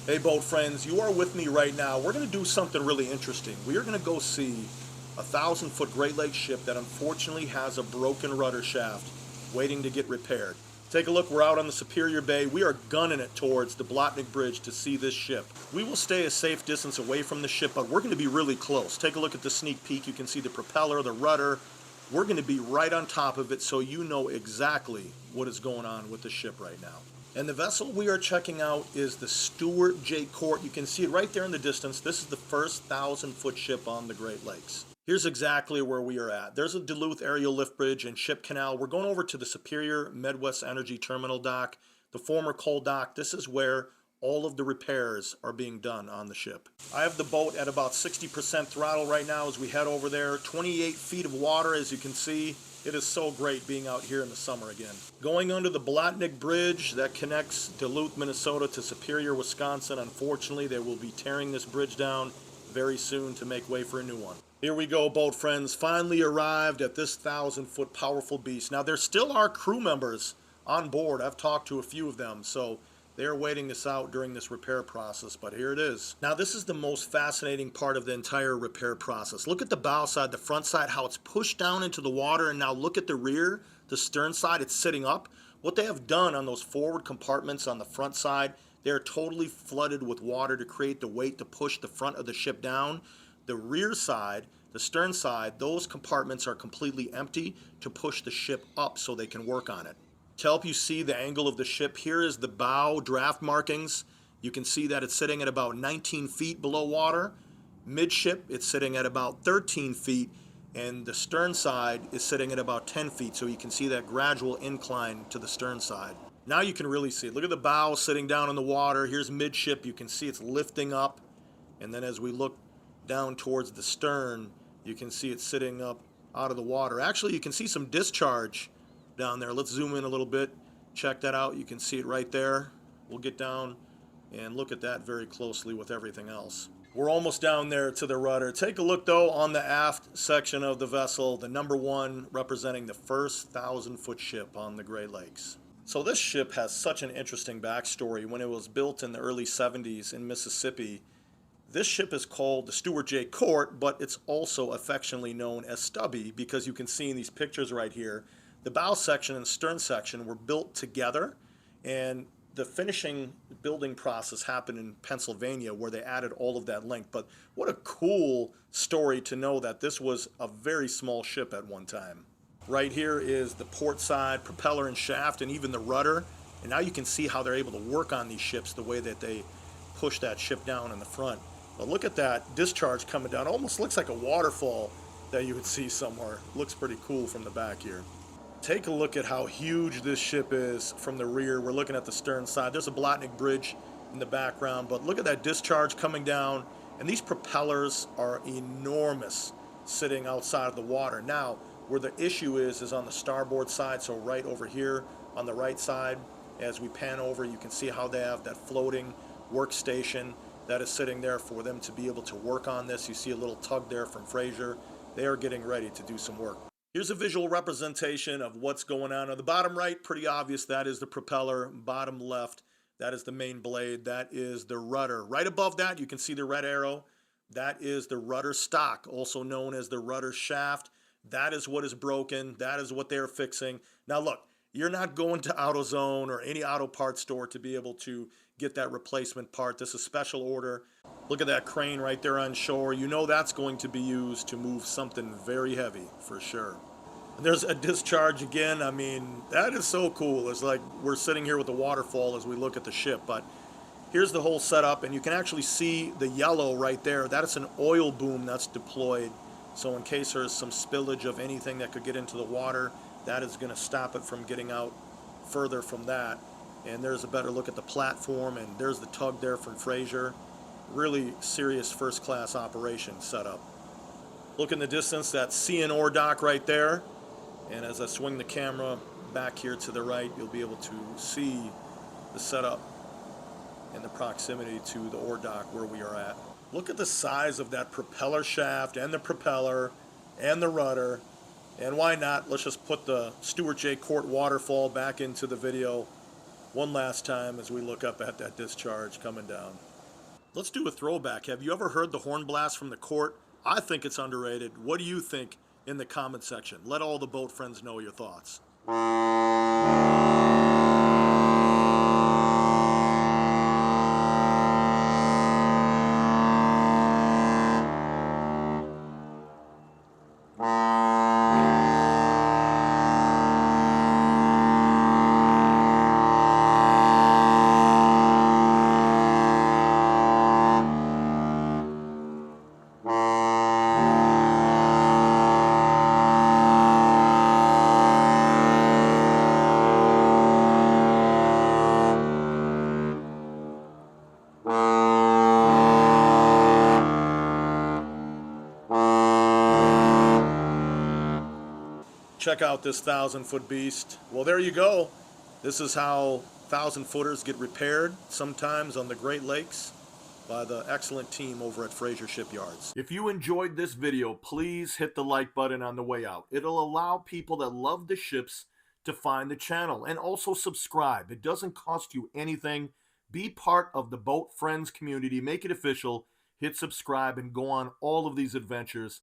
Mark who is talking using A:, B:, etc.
A: Hey boat friends, you are with me right now. We're going to do something really interesting. We are going to go see a 1,000-foot Great Lakes ship that unfortunately has a broken rudder shaft waiting to get repaired. Take a look, we're out on the Superior Bay. We are gunning it towards the Blotnick Bridge to see this ship. We will stay a safe distance away from the ship, but we're going to be really close. Take a look at the sneak peek. You can see the propeller, the rudder. We're going to be right on top of it so you know exactly what is going on with the ship right now. And the vessel we are checking out is the Stewart J. Cort. You can see it right there in the distance. This is the first 1,000-foot ship on the Great Lakes. Here's exactly where we are at. There's a Duluth aerial lift bridge and ship canal. We're going over to the Superior Midwest Energy Terminal dock, the former coal dock. This is where all of the repairs are being done on the ship. I have the boat at about 60% throttle right now as we head over there. 28 feet of water, as you can see. It is so great being out here in the summer again. Going under the Blotnick Bridge that connects Duluth, Minnesota to Superior, Wisconsin. Unfortunately, they will be tearing this bridge down very soon to make way for a new one. Here we go, boat friends. Finally arrived at this 1,000-foot powerful beast. Now, there still are crew members on board. I've talked to a few of them, so they're waiting this out during this repair process, but here it is. Now, this is the most fascinating part of the entire repair process. Look at the bow side, the front side, how it's pushed down into the water, and now look at the rear, the stern side, it's sitting up. What they have done on those forward compartments on the front side, they're totally flooded with water to create the weight to push the front of the ship down. The rear side, the stern side, those compartments are completely empty to push the ship up so they can work on it. To help you see the angle of the ship, here is the bow draft markings. You can see that it's sitting at about 19 feet below water. Midship, it's sitting at about 13 feet, and the stern side is sitting at about 10 feet, so you can see that gradual incline to the stern side. Now you can really see it. Look at the bow sitting down in the water. Here's midship. You can see it's lifting up, and then as we look down towards the stern, you can see it sitting up out of the water. Actually, you can see some discharge down there. Let's zoom in a little bit. Check that out. You can see it right there. We'll get down and look at that very closely with everything else. We're almost down there to the rudder. Take a look though on the aft section of the vessel, the number 1 representing the first 1,000-foot ship on the Great Lakes. So this ship has such an interesting backstory. When it was built in the early 70s in Mississippi, this ship is called the Stewart J. Cort, but it's also affectionately known as Stubby because you can see in these pictures right here, the bow section and stern section were built together, and the finishing building process happened in Pennsylvania where they added all of that length. But what a cool story to know that this was a very small ship at one time. Right here is the port side, propeller and shaft, and even the rudder. And now you can see how they're able to work on these ships the way that they push that ship down in the front. But look at that discharge coming down. It almost looks like a waterfall that you would see somewhere. Looks pretty cool from the back here. Take a look at how huge this ship is from the rear. We're looking at the stern side. There's a Blotnick Bridge in the background, but look at that discharge coming down. And these propellers are enormous sitting outside of the water. Now, where the issue is on the starboard side, so right over here on the right side. As we pan over, you can see how they have that floating workstation that is sitting there for them to be able to work on this. You see a little tug there from Fraser. They are getting ready to do some work. Here's a visual representation of what's going on. On the bottom right, pretty obvious, that is the propeller. Bottom left, that is the main blade. That is the rudder. Right above that, you can see the red arrow. That is the rudder stock, also known as the rudder shaft. That is what is broken. That is what they're fixing. Now look, you're not going to AutoZone or any auto parts store to be able to get that replacement part. This is special order. Look at that crane right there on shore. You know that's going to be used to move something very heavy for sure. And there's a discharge again. I mean, that is so cool. It's like we're sitting here with a waterfall as we look at the ship. But here's the whole setup, and you can actually see the yellow right there. That is an oil boom that's deployed. So in case there's some spillage of anything that could get into the water, that is going to stop it from getting out further from that. And there's a better look at the platform, and there's the tug there from Fraser. Really serious first-class operation setup. Look in the distance, that sea and ore dock right there. And as I swing the camera back here to the right, you'll be able to see the setup and the proximity to the ore dock where we are at. Look at the size of that propeller shaft and the propeller and the rudder. And why not? Let's just put the Stewart J. Cort waterfall back into the video one last time as we look up at that discharge coming down. Let's do a throwback. Have you ever heard the horn blast from the Cort? I think it's underrated. What do you think in the comment section? Let all the boat friends know your thoughts. Check out this 1,000-foot beast. Well, there you go. This is how 1,000-footers get repaired, sometimes on the Great Lakes, by the excellent team over at Fraser Shipyards. If you enjoyed this video, please hit the like button on the way out. It'll allow people that love the ships to find the channel, and also subscribe. It doesn't cost you anything. Be part of the Boat Friends community. Make it official. Hit subscribe and go on all of these adventures.